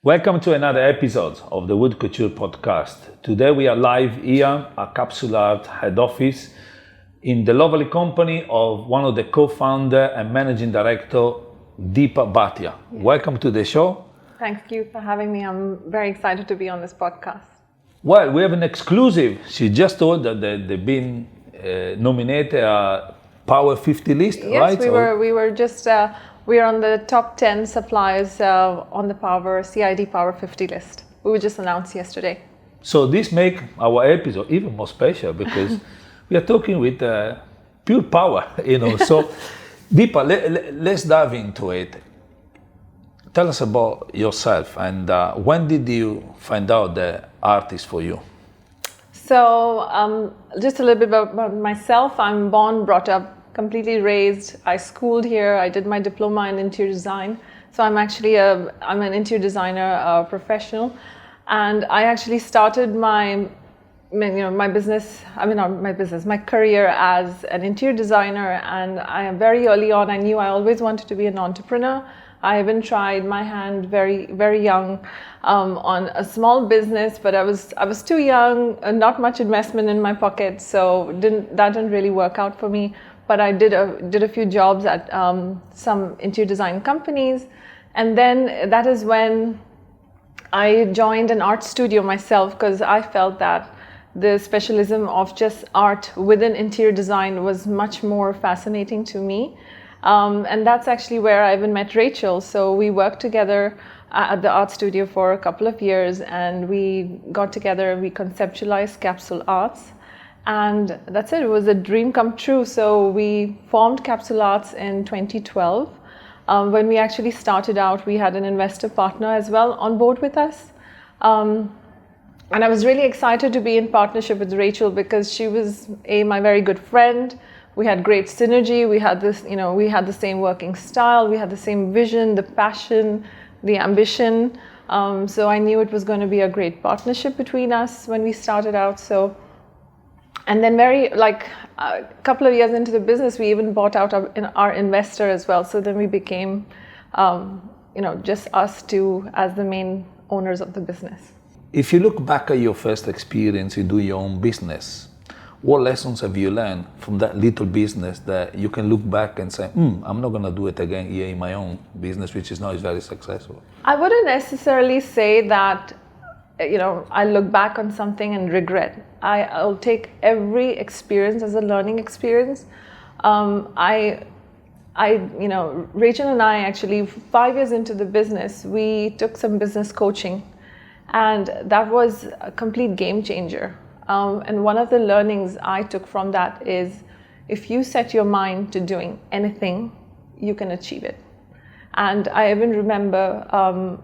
Welcome to another episode of the Wood Couture podcast. Today we are live here at Capsule Art head office in the lovely company of one of the co-founder and managing director, Deepa Bhatia. Yes. Welcome to the show. Thank you for having me. I'm very excited to be on this podcast. Well, we have an exclusive. She just told that they've been nominated Power 50 list, yes, right? We are on the top 10 suppliers on the CID Power 50 list. We were just announced yesterday. So this makes our episode even more special because we are talking with pure power, So Deepa, let's dive into it. Tell us about yourself and when did you find out the art is for you? So just a little bit about myself. I'm born, brought up, completely raised. I schooled here. I did my diploma in interior design. So I'm an interior designer professional, and I actually started my career as an interior designer. And very early on, I knew I always wanted to be an entrepreneur. I even tried my hand very, very young on a small business, but I was too young, not much investment in my pocket, so that didn't really work out for me. But I did a few jobs at some interior design companies, and then that is when I joined an art studio myself, because I felt that the specialism of just art within interior design was much more fascinating to me. And that's actually where I even met Rachel. So we worked together at the art studio for a couple of years, and we got together, we conceptualized Capsule Arts. And that's it. It was a dream come true. So we formed Capsule Arts in 2012. When we actually started out, we had an investor partner as well on board with us. And I was really excited to be in partnership with Rachel because she was my very good friend. We had great synergy. We had the same working style. We had the same vision, the passion, the ambition. So I knew it was going to be a great partnership between us when we started out. And then a couple of years into the business, we even bought out our investor as well. So then we became, just us two as the main owners of the business. If you look back at your first experience in doing your own business, what lessons have you learned from that little business that you can look back and say, I'm not going to do it again here in my own business, which is now very successful? I wouldn't necessarily say that I look back on something and regret. I'll take every experience as a learning experience. Rachel and I actually, 5 years into the business, we took some business coaching, and that was a complete game changer. And one of the learnings I took from that is, if you set your mind to doing anything, you can achieve it. And I even remember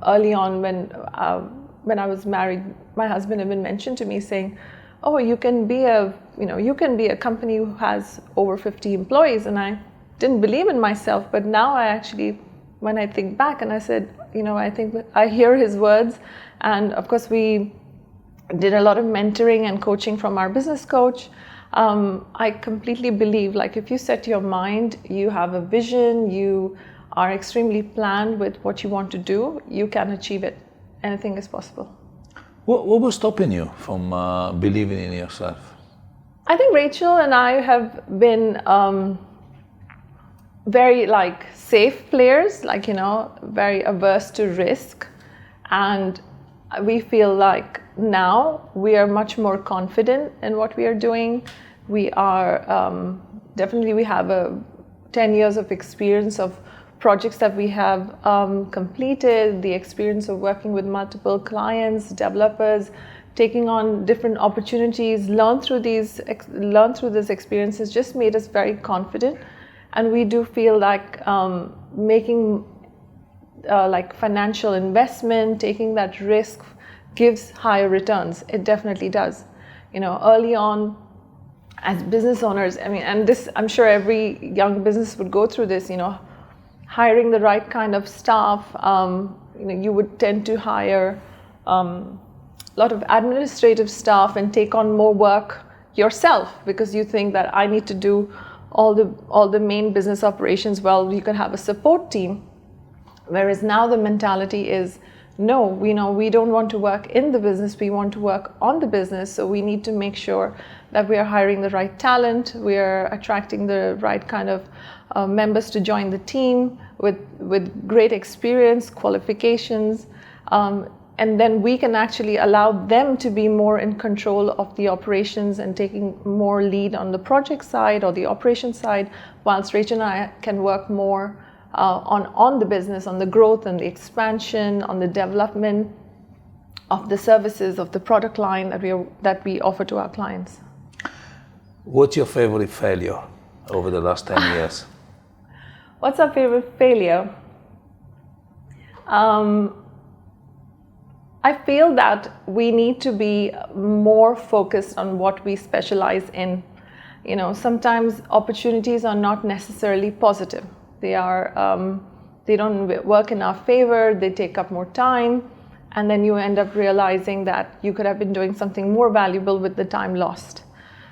early on when I was married, my husband even mentioned to me saying, "Oh, you can be a company who has over 50 employees." And I didn't believe in myself, but now when I think back, and I said, I hear his words, and of course we did a lot of mentoring and coaching from our business coach. I completely believe, if you set your mind, you have a vision, you are extremely planned with what you want to do, you can achieve it. Anything is possible. What was stopping you from believing in yourself? I think Rachel and I have been very safe players, very averse to risk. And we feel like now we are much more confident in what we are doing. We are we have 10 years of experience of projects that we have completed, the experience of working with multiple clients, developers, taking on different opportunities, learn through these experiences just made us very confident. And we do feel like making financial investment, taking that risk gives higher returns. It definitely does. Early on as business owners, and this, I'm sure every young business would go through this, hiring the right kind of staff. You would tend to hire a lot of administrative staff and take on more work yourself because you think that I need to do all the main business operations. Well, you can have a support team. Whereas now the mentality is no, we don't want to work in the business, we want to work on the business. So we need to make sure that we are hiring the right talent, we are attracting the right kind of members to join the team with great experience, qualifications, and then we can actually allow them to be more in control of the operations and taking more lead on the project side or the operation side, whilst Rachel and I can work more on the business, on the growth and the expansion, on the development of the services, of the product line that we offer to our clients. What's your favorite failure over the last 10 years? What's our favorite failure? I feel that we need to be more focused on what we specialize in. Sometimes opportunities are not necessarily positive. They don't work in our favor, they take up more time, and then you end up realizing that you could have been doing something more valuable with the time lost.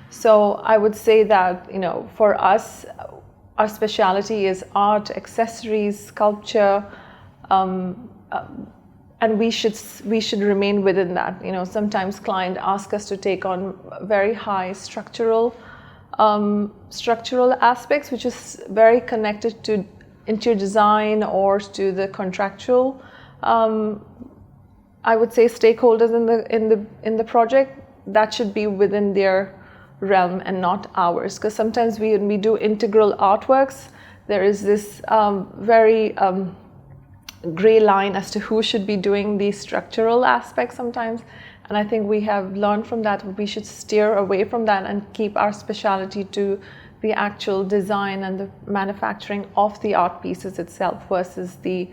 So I would say that, for us, our specialty is art, accessories, sculpture, and we should remain within that. Sometimes clients ask us to take on very high structural aspects, which is very connected to interior design or to the contractual, I would say, stakeholders in the project. That should be within their realm and not ours, because sometimes when we do integral artworks, there is this very gray line as to who should be doing these structural aspects sometimes. And I think we have learned from that we should steer away from that and keep our specialty to the actual design and the manufacturing of the art pieces itself versus the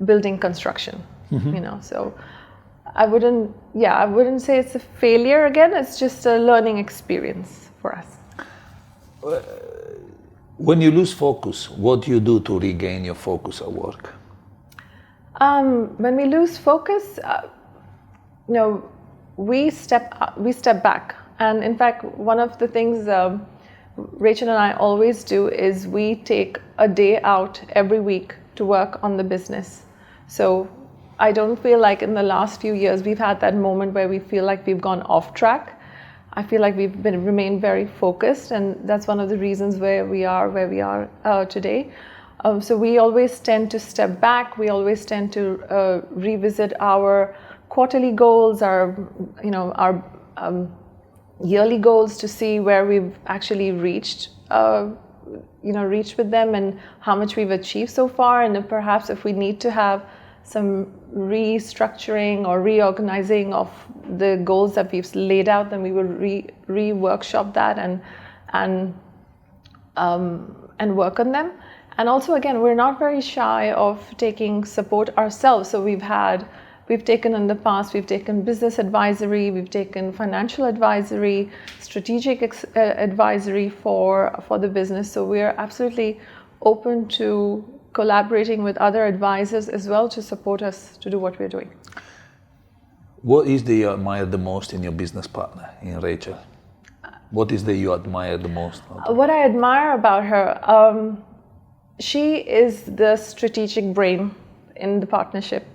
building construction. So I wouldn't say it's a failure again, it's just a learning experience for us. When you lose focus, what do you do to regain your focus at work? When we lose focus, we step back. And in fact, one of the things Rachel and I always do is we take a day out every week to work on the business. So I don't feel like in the last few years we've had that moment where we feel like we've gone off track. I feel like we've remained very focused, and that's one of the reasons where we are today. So we always tend to step back. We always tend to revisit our quarterly goals, our yearly goals, to see where we've actually reached with them and how much we've achieved so far. And then perhaps if we need to have some restructuring or reorganizing of the goals that we've laid out, then we will re-workshop that and work on them. And also, again, we're not very shy of taking support ourselves. So we've taken in the past, we've taken business advisory, we've taken financial advisory, strategic advisory for the business. So we're absolutely open to collaborating with other advisors as well to support us to do what we're doing. What is the you admire the most in your business partner, in Rachel? What is the you admire the most? What I admire about her, she is the strategic brain in the partnership.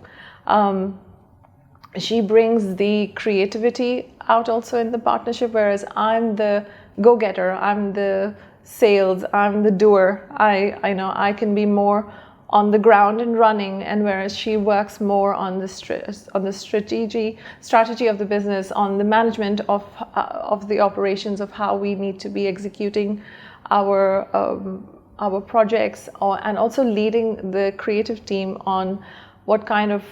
She brings the creativity out also in the partnership, whereas I'm the go-getter, I'm the sales, I'm the doer. I can be more on the ground and running, and whereas she works more on the strategy of the business, on the management of the operations, of how we need to be executing our projects, and also leading the creative team on what kind of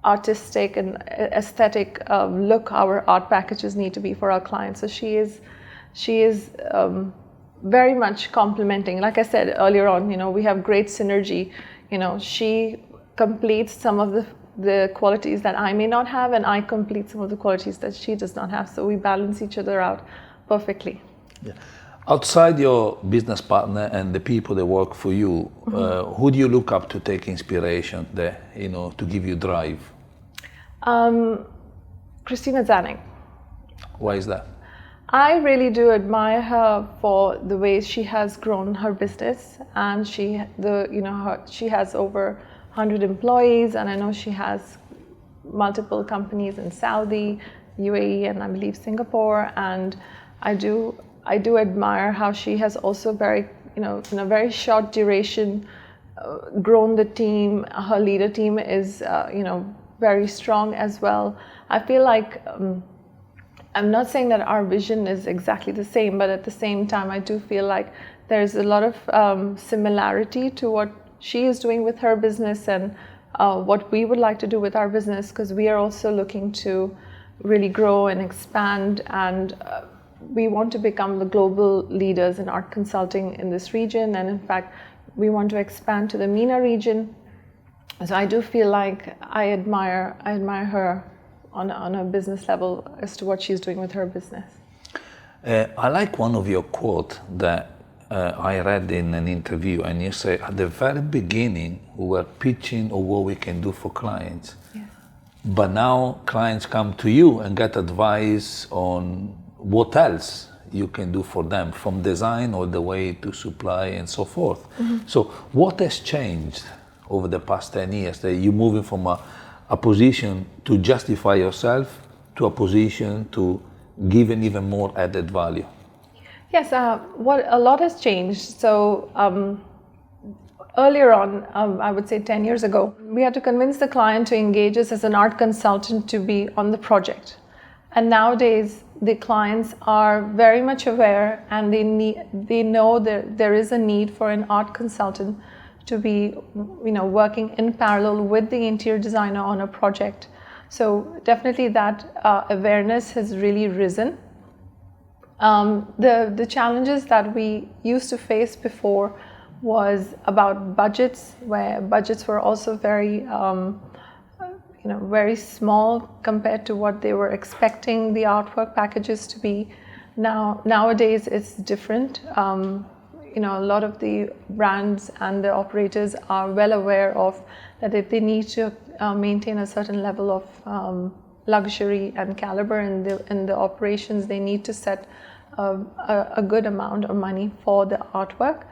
artistic and aesthetic look our art packages need to be for our clients. So she is very much complementing. Like I said earlier on, we have great synergy. She completes some of the qualities that I may not have, and I complete some of the qualities that she does not have. So we balance each other out perfectly. Yeah. Outside your business partner and the people that work for you, who do you look up to take inspiration there, to give you drive? Christina Zanig. Why is that? I really do admire her for the way she has grown her business, and she has over 100 employees, and I know she has multiple companies in Saudi, UAE, and I believe Singapore. And I do admire how she has also in a very short duration grown the team. Her leader team is very strong as well. I feel like I'm not saying that our vision is exactly the same, but at the same time I do feel like there's a lot of similarity to what she is doing with her business and what we would like to do with our business, because we are also looking to really grow and expand, and we want to become the global leaders in art consulting in this region, and in fact we want to expand to the MENA region. So I do feel like I admire her on a business level as to what she's doing with her business. I like one of your quotes that I read in an interview, and you say at the very beginning we were pitching on what we can do for clients. Yes. But now clients come to you and get advice on what else you can do for them, from design all the way to supply and so forth. Mm-hmm. So what has changed over the past 10 years that you're moving from a position to justify yourself to a position to give an even more added value? Yes, what a lot has changed. So earlier on, I would say 10 years ago, we had to convince the client to engage us as an art consultant to be on the project. And nowadays, the clients are very much aware, and they know that there is a need for an art consultant to be working in parallel with the interior designer on a project. So definitely that awareness has really risen. The challenges that we used to face before was about budgets, where budgets were also very very small compared to what they were expecting the artwork packages to be. Nowadays it's different. A lot of the brands and the operators are well aware of that if they need to maintain a certain level of luxury and caliber in the operations, they need to set a good amount of money for the artwork.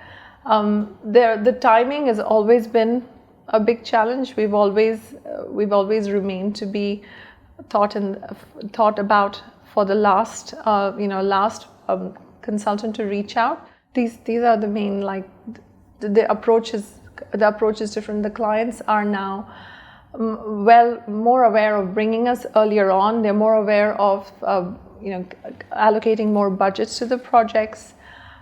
The timing has always been a big challenge. We've always remained to be thought about for the last consultant to reach out. These are the main, the approach is different. The clients are now more aware of bringing us earlier on. They're more aware of allocating more budgets to the projects.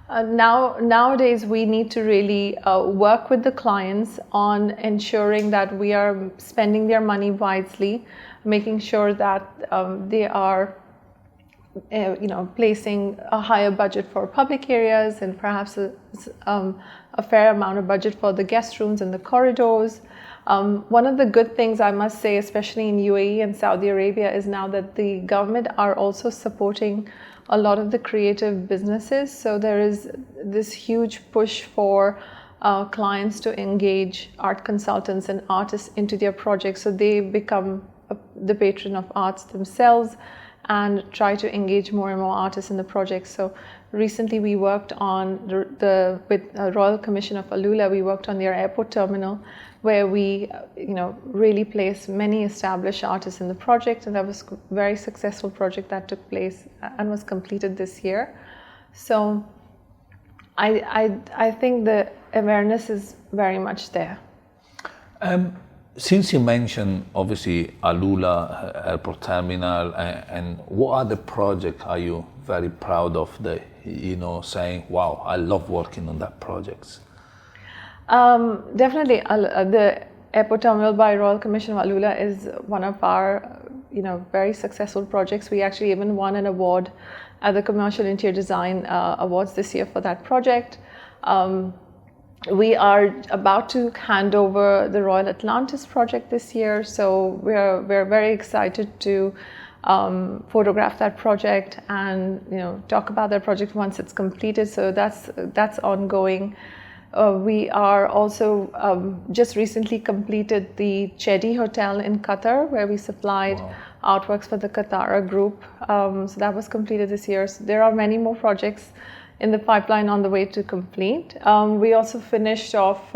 Nowadays we need to really work with the clients on ensuring that we are spending their money wisely, making sure that they are placing a higher budget for public areas and perhaps a fair amount of budget for the guest rooms and the corridors. One of the good things I must say, especially in UAE and Saudi Arabia, is now that the government are also supporting a lot of the creative businesses. So there is this huge push for clients to engage art consultants and artists into their projects, so they become the patron of arts themselves and try to engage more and more artists in the project. So recently we worked on with Royal Commission of Alula, we worked on their airport terminal, where we really placed many established artists in the project, and that was a very successful project that took place and was completed this year. So I think the awareness is very much there. Since you mentioned obviously Alula Airport Terminal, and what other project are you very proud of that, saying, wow, I love working on that project? Definitely the Airport Terminal by Royal Commission of Alula is one of our very successful projects. We actually even won an award at the Commercial Interior Design Awards this year for that project. We are about to hand over the Royal Atlantis project this year, so we're very excited to photograph that project and talk about that project once it's completed. So that's ongoing. We are also just recently completed the Chedi Hotel in Qatar, where we supplied artworks for the Qatar group. So that was completed this year. So there are many more projects in the pipeline on the way to complete. We also finished off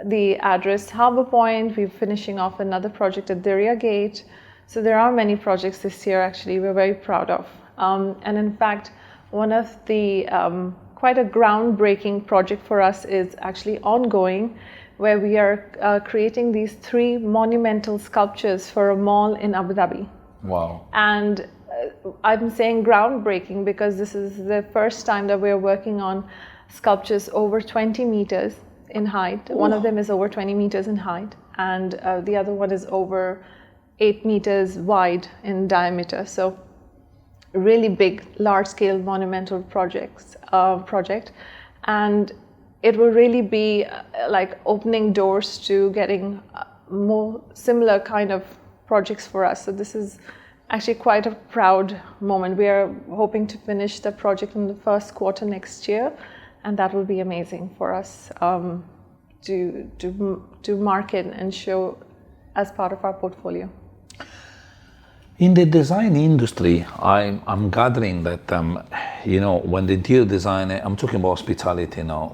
the address Harbour Point. We're finishing off another project at Diriyah Gate. So there are many projects this year actually we're very proud of. And in fact, one of the quite a groundbreaking project for us is actually ongoing, where we are creating these 3 monumental sculptures for a mall in Abu Dhabi. Wow. And I'm saying groundbreaking because this is the first time that we're working on sculptures over 20 meters in height. Ooh. One of them is over 20 meters in height, and the other one is over 8 meters wide in diameter. So really big, large-scale monumental project. And it will really be like opening doors to getting more similar kind of projects for us. So this is actually quite a proud moment. We are hoping to finish the project in the first quarter next year, and that will be amazing for us to market and show as part of our portfolio. In the design industry, I'm gathering that when the interior designer, I'm talking about hospitality now.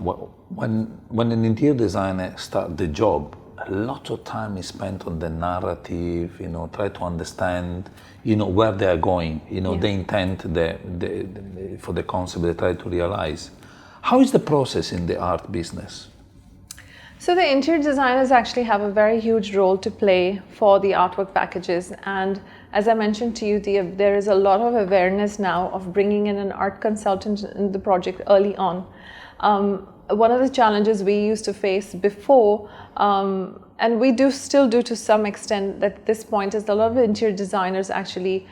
When an interior designer starts the job, a lot of time is spent on the narrative. Try to understand, where they are going. The intent, for the concept they try to realize. How is the process in the art business? So the interior designers actually have a very huge role to play for the artwork packages, and as I mentioned to you, there is a lot of awareness now of bringing in an art consultant in the project early on. One of the challenges we used to face before, and we still do to some extent at this point, is a lot of interior designers actually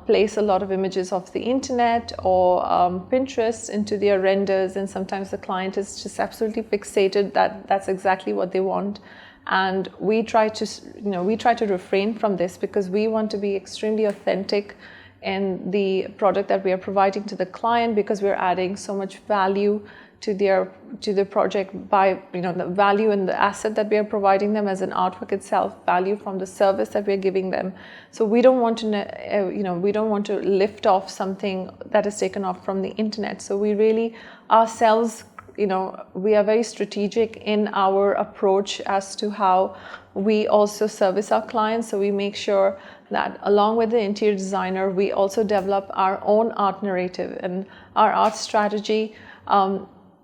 place a lot of images off the internet or Pinterest into their renders, and sometimes the client is just absolutely fixated that that's exactly what they want. And we try to refrain from this because we want to be extremely authentic in the product that we are providing to the client, because we're adding so much value to the project by the value and the asset that we are providing them as an artwork itself, value from the service that we're giving them. So we don't want to lift off something that is taken off from the internet. So we really ourselves, we are very strategic in our approach as to how we also service our clients. So we make sure that along with the interior designer, we also develop our own art narrative, and our art strategy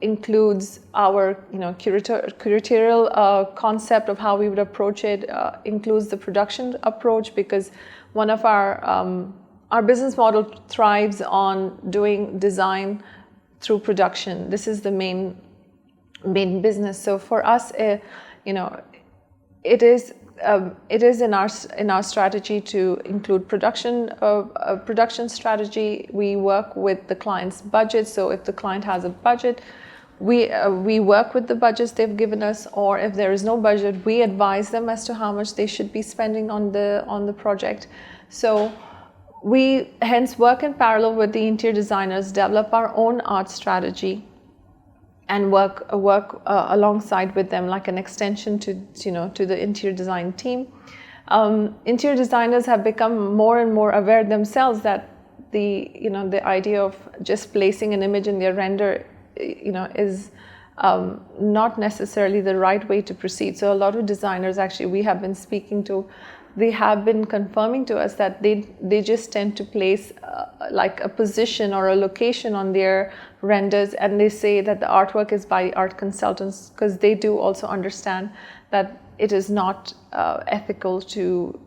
includes our curatorial concept of how we would approach it, includes the production approach, because one of our business model thrives on doing design through production. This is the main business. So for us, it is in our strategy to include production strategy. We work with the client's budget. So if the client has a budget, we work with the budgets they've given us, or if there is no budget, we advise them as to how much they should be spending on the project. So we hence work in parallel with the interior designers, develop our own art strategy, and work alongside with them like an extension to the interior design team. Interior designers have become more and more aware themselves that the idea of just placing an image in their render is not necessarily the right way to proceed. So a lot of designers actually we have been speaking to, they have been confirming to us that they just tend to place like a position or a location on their renders, and they say that the artwork is by art consultants, because they do also understand that it is not ethical to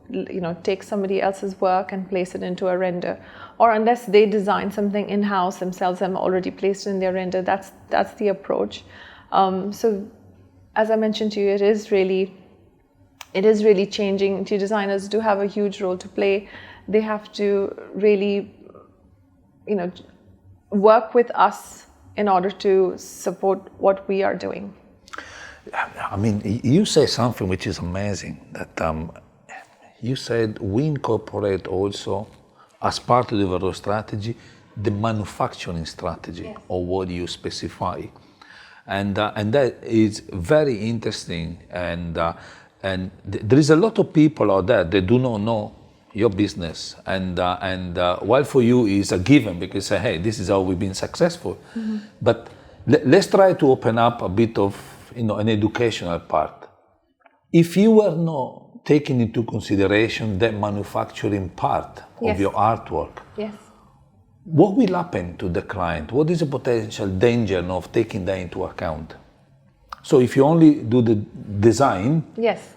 take somebody else's work and place it into a render, or unless they design something in-house themselves and already placed in their render. That's the approach. So as I mentioned to you, it is really changing. Interior designers do have a huge role to play. They have to really work with us in order to support what we are doing. I mean, you say something which is amazing, that you said we incorporate also, as part of the overall strategy, the manufacturing strategy, yes, of what you specify. And that is very interesting. And there is a lot of people out there that do not know your business. And while for you is a given, because hey, this is how we've been successful. Mm-hmm. But let's try to open up a bit of an educational part. If you were not taking into consideration the manufacturing part of your artwork, what will happen to the client? What is the potential danger of taking that into account? So if you only do the design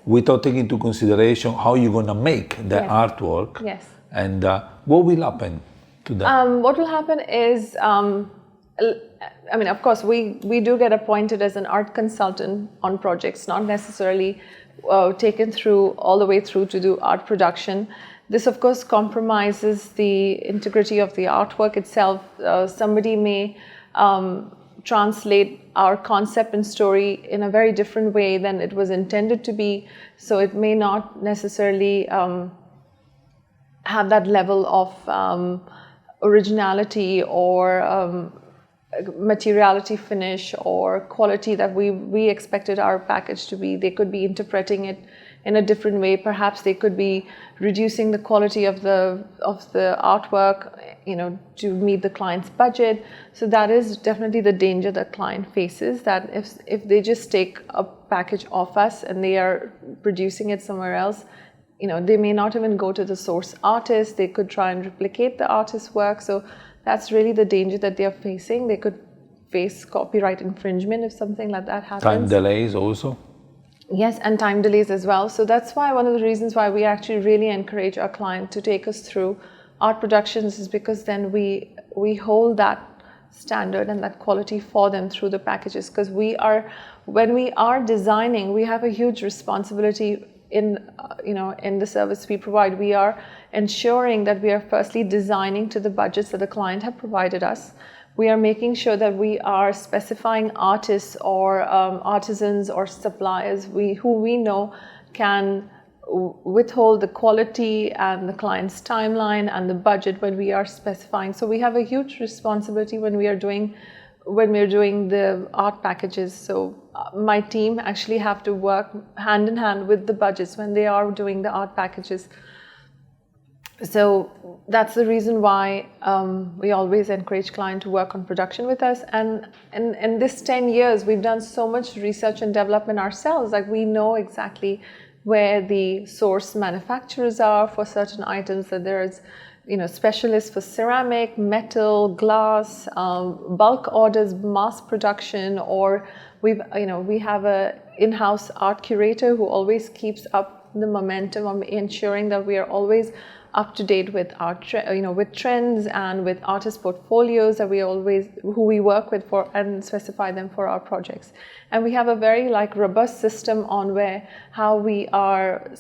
without taking into consideration how you're going to make the artwork, and what will happen to that? What will happen is, I mean, of course, we do get appointed as an art consultant on projects, not necessarily taken through all the way through to do art production. This, of course, compromises the integrity of the artwork itself. Somebody may translate our concept and story in a very different way than it was intended to be. So it may not necessarily have that level of originality or materiality finish or quality that we expected our package to be. They could be interpreting it in a different way. Perhaps they could be reducing the quality of the artwork, to meet the client's budget. So that is definitely the danger that client faces, that if they just take a package off us and they are producing it somewhere else, they may not even go to the source artist. They could try and replicate the artist's work. So that's really the danger that they are facing. They could face copyright infringement if something like that happens. Time delays also? Yes, and time delays as well. So that's why one of the reasons why we actually really encourage our client to take us through art productions is because then we hold that standard and that quality for them through the packages. Because when we are designing, we have a huge responsibility in the service we provide. We are ensuring that we are firstly designing to the budgets that the client have provided us. We are making sure that we are specifying artists or artisans or suppliers who we know can withhold the quality and the client's timeline and the budget when we are specifying. So we have a huge responsibility when we're doing the art packages. So my team actually have to work hand in hand with the budgets when they are doing the art packages. So that's the reason why we always encourage clients to work on production with us. And in this 10 years, we've done so much research and development ourselves. Like, we know exactly where the source manufacturers are for certain items, that there's specialists for ceramic, metal, glass, bulk orders, mass production, or we have a in-house art curator who always keeps up the momentum of ensuring that we are always up to date with with trends and with artist portfolios that who we work with for and specify them for our projects. And we have a very robust system on how we are,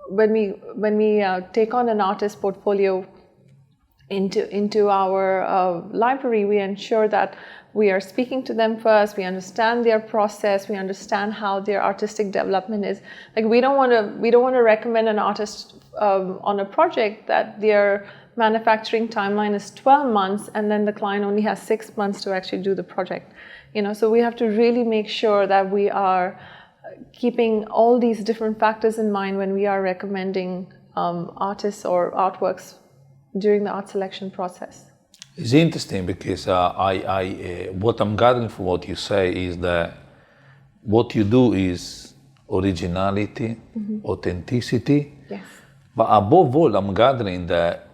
when we take on an artist portfolio into our library, we ensure that we are speaking to them first. We understand their process. We understand how their artistic development is. Like, we don't want to recommend an artist on a project that their manufacturing timeline is 12 months and then the client only has 6 months to actually do the project. So we have to really make sure that we are keeping all these different factors in mind when we are recommending artists or artworks during the art selection process. It's interesting because what I'm gathering from what you say is that what you do is originality, authenticity. Yes. But above all, I'm gathering that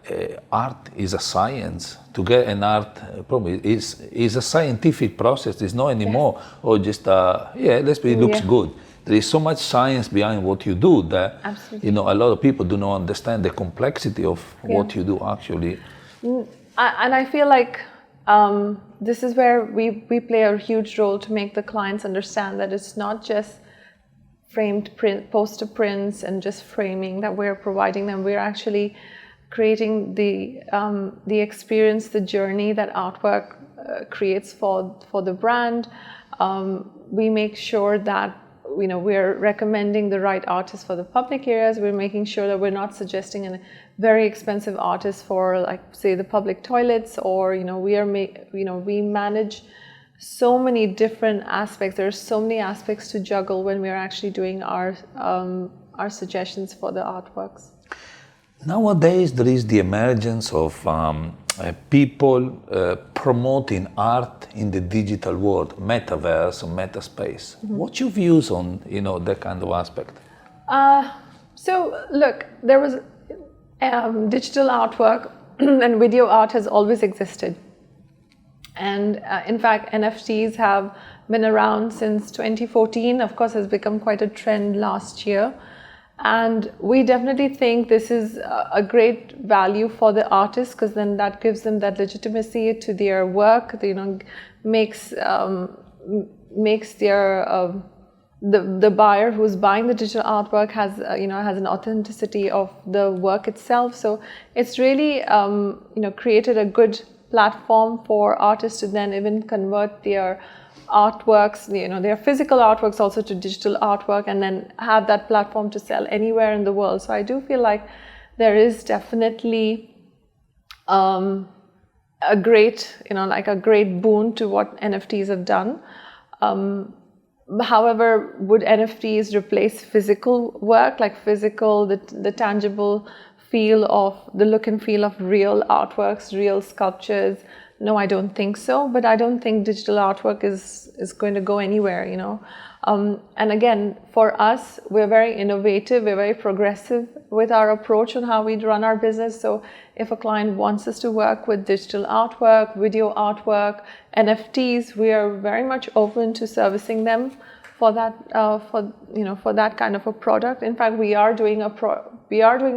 art is a science. To get an art problem is a scientific process. It's not anymore, or just it looks good. There is so much science behind what you do that Absolutely. A lot of people do not understand the complexity of what you do actually. And I feel like this is where we play a huge role to make the clients understand that it's not just framed poster prints and just framing that we're providing them. We're actually creating the experience, the journey that artwork creates for the brand. We make sure that we're recommending the right artists for the public areas. We're making sure that we're not suggesting a very expensive artist for, say, the public toilets, or we manage so many different aspects. There's so many aspects to juggle when we're actually doing our suggestions for the artworks. Nowadays, there is the emergence of people promoting art in the digital world, metaverse or metaspace. What's your views on that kind of aspect? So look, there was digital artwork and video art has always existed. And in fact, NFTs have been around since 2014. Of course, has become quite a trend last year. And we definitely think this is a great value for the artists, because then that gives them that legitimacy to their work. Makes their the buyer who's buying the digital artwork has an authenticity of the work itself. So it's really created a good platform for artists to then even convert their artworks, their physical artworks also to digital artwork, and then have that platform to sell anywhere in the world. So I do feel like there is definitely a great boon to what NFTs have done. However, would NFTs replace physical work, like the tangible feel of the look and feel of real artworks, real sculptures? No, I don't think so. But I don't think digital artwork is going to go anywhere, And again, for us, we're very innovative, we're very progressive with our approach on how we run our business. So if a client wants us to work with digital artwork, video artwork, NFTs, we are very much open to servicing them for that for that kind of a product. In fact, we are doing a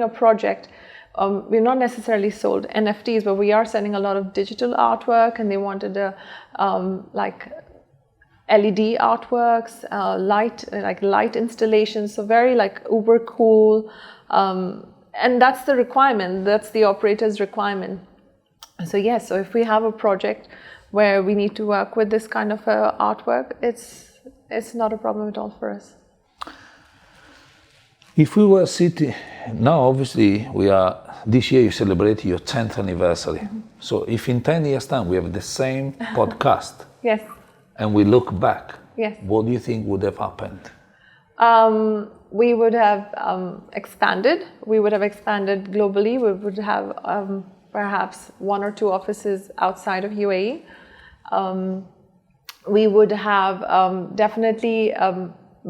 project. We're not necessarily sold NFTs, but we are selling a lot of digital artwork, and they wanted like LED artworks, light installations, so very like uber cool, and that's the requirement. That's the operator's requirement. So yes, so if we have a project where we need to work with this kind of artwork, it's not a problem at all for us. If we were sitting now, obviously this year you celebrate your 10th anniversary. Mm-hmm. So if in 10 years' time we have the same podcast, yes, and we look back, yes, what do you think would have happened? We would have expanded. We would have expanded globally. We would have perhaps 1 or 2 offices outside of UAE. We would have definitely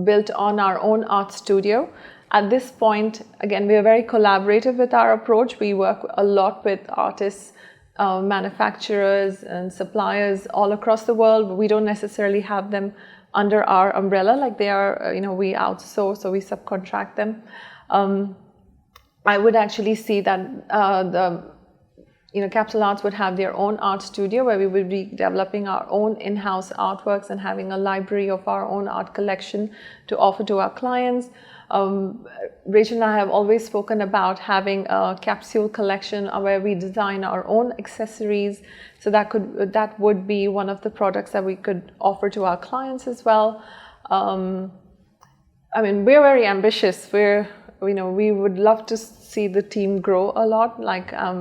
built on our own art studio. At this point, again, we are very collaborative with our approach. We work a lot with artists, manufacturers and suppliers all across the world. But we don't necessarily have them under our umbrella like they are, we outsource or we subcontract them. I would actually see that Capsule Arts would have their own art studio where we would be developing our own in-house artworks and having a library of our own art collection to offer to our clients. Rachel and I have always spoken about having a capsule collection where we design our own accessories. So that would be one of the products that we could offer to our clients as well. We're very ambitious. We would love to see the team grow a lot.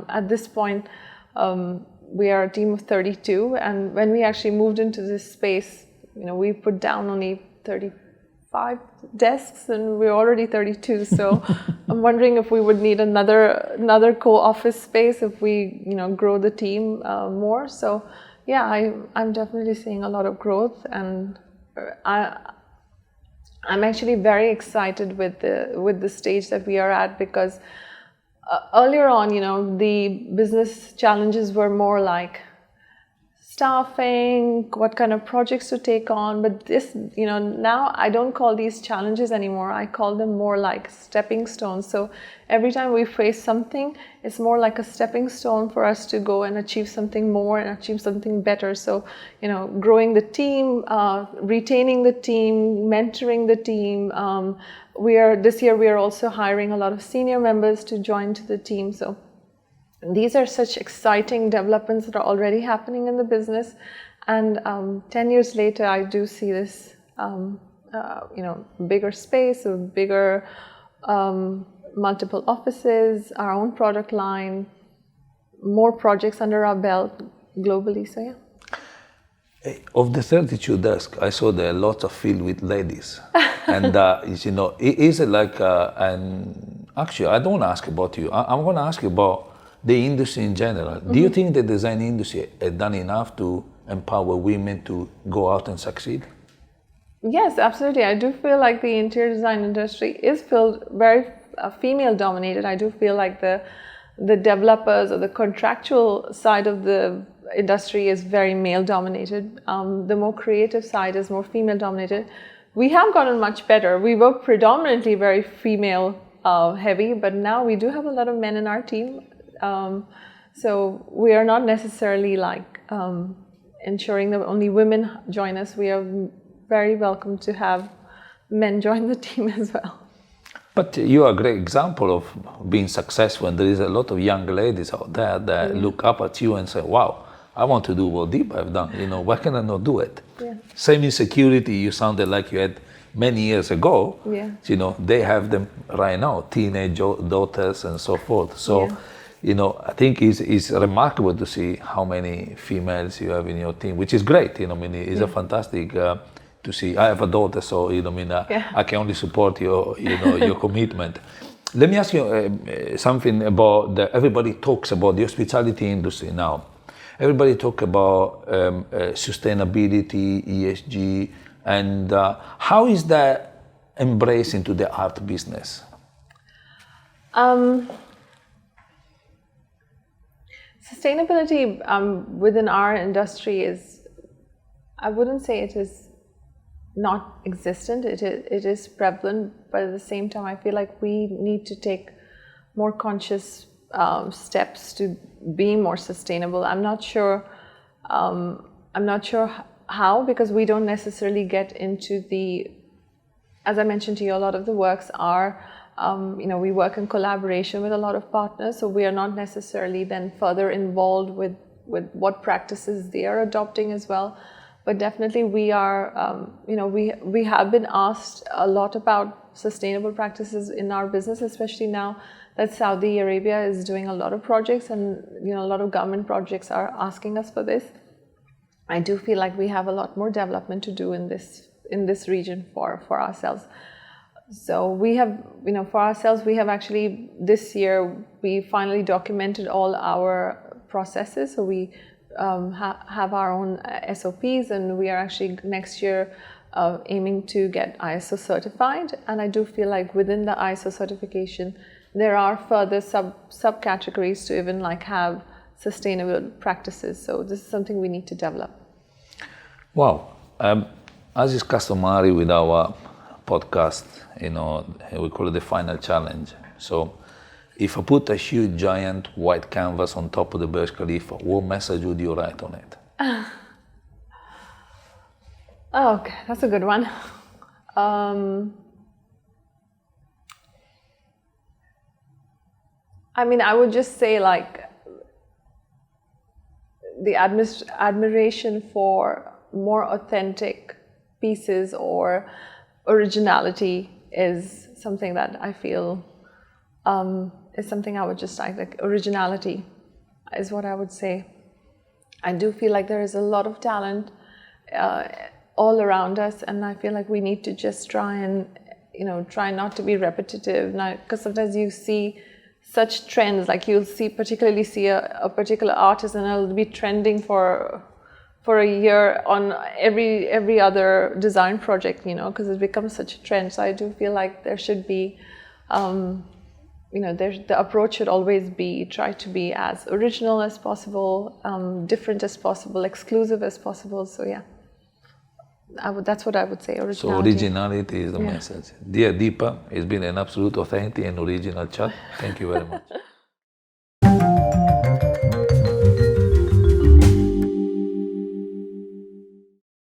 At this point, we are a team of 32, and when we actually moved into this space, we put down only 35 desks, and we're already 32. So I'm wondering if we would need another co-office space if we grow the team more. So yeah, I'm definitely seeing a lot of growth, and I'm actually very excited with the stage that we are at, because earlier on, the business challenges were more like staffing, what kind of projects to take on. But this, now I don't call these challenges anymore. I call them more like stepping stones. So every time we face something, it's more like a stepping stone for us to go and achieve something more and achieve something better. So, growing the team, retaining the team, mentoring the team. This year we are also hiring a lot of senior members to join to the team. So these are such exciting developments that are already happening in the business. And 10 years later, I do see this, bigger space, a bigger multiple offices, our own product line, more projects under our belt globally. So yeah. Of the 32 desks, I saw there are lots of filled with ladies. And, is it like, actually, I don't want to ask about you. I'm going to ask you about the industry in general. Do you think the design industry has done enough to empower women to go out and succeed? Yes, absolutely. I do feel like the interior design industry is still very female dominated. I do feel like the developers or the contractual side of the industry is very male dominated. The more creative side is more female dominated. We have gotten much better. We were predominantly very female heavy, but now we do have a lot of men in our team. So we are not necessarily like ensuring that only women join us. We are very welcome to have men join the team as well. But you are a great example of being successful, and there is a lot of young ladies out there that look up at you and say, wow, I want to do what Deepa have done. You know, why can I not do it? Yeah. Same insecurity you sounded like you had many years ago. Yeah. You know, they have them right now, teenage daughters and so forth. So, you know, I think it's remarkable to see how many females you have in your team, which is great. You know, I mean, it's a fantastic to see. I have a daughter, so you know, I mean, I can only support your, you know, your commitment. Let me ask you something about everybody talks about the hospitality industry now. Everybody talk about sustainability, ESG, and how is that embraced into the art business? Sustainability within our industry is, I wouldn't say it is not existent, it is prevalent, but at the same time I feel like we need to take more conscious steps to be more sustainable. I'm not sure how, because we don't necessarily get into the, as I mentioned to you, a lot of the works are you know, we work in collaboration with a lot of partners, so we are not necessarily then further involved with what practices they are adopting as well. But definitely we are, you know, we have been asked a lot about sustainable practices in our business, especially now that Saudi Arabia is doing a lot of projects, and you know, a lot of government projects are asking us for this. I do feel like we have a lot more development to do in this region for ourselves. So we have, you know, for ourselves, we have actually this year we finally documented all our processes. So we have our own SOPs, and we are actually next year aiming to get ISO certified. And I do feel like within the ISO certification, there are further subcategories to even like have sustainable practices. So this is something we need to develop. Wow. As is customary with our podcast, you know, we call it the final challenge. So if I put a huge giant white canvas on top of the Burj Khalifa, what message would you write on it? Oh, okay, that's a good one. I mean, I would just say like the admiration for more authentic pieces or originality is something that I feel is something I would just like originality is what I would say. I do feel like there is a lot of talent all around us, and I feel like we need to just try not to be repetitive. Now, because sometimes you see such trends, like you'll particularly see a particular artist, and it'll be trending for a year on every other design project, you know, because it becomes such a trend. So I do feel like there should be, you know, the approach should always be try to be as original as possible, different as possible, exclusive as possible. So yeah, that's what I would say. Originality. So originality is the message. Dear Deepa, it's been an absolute authentic and original chat. Thank you very much.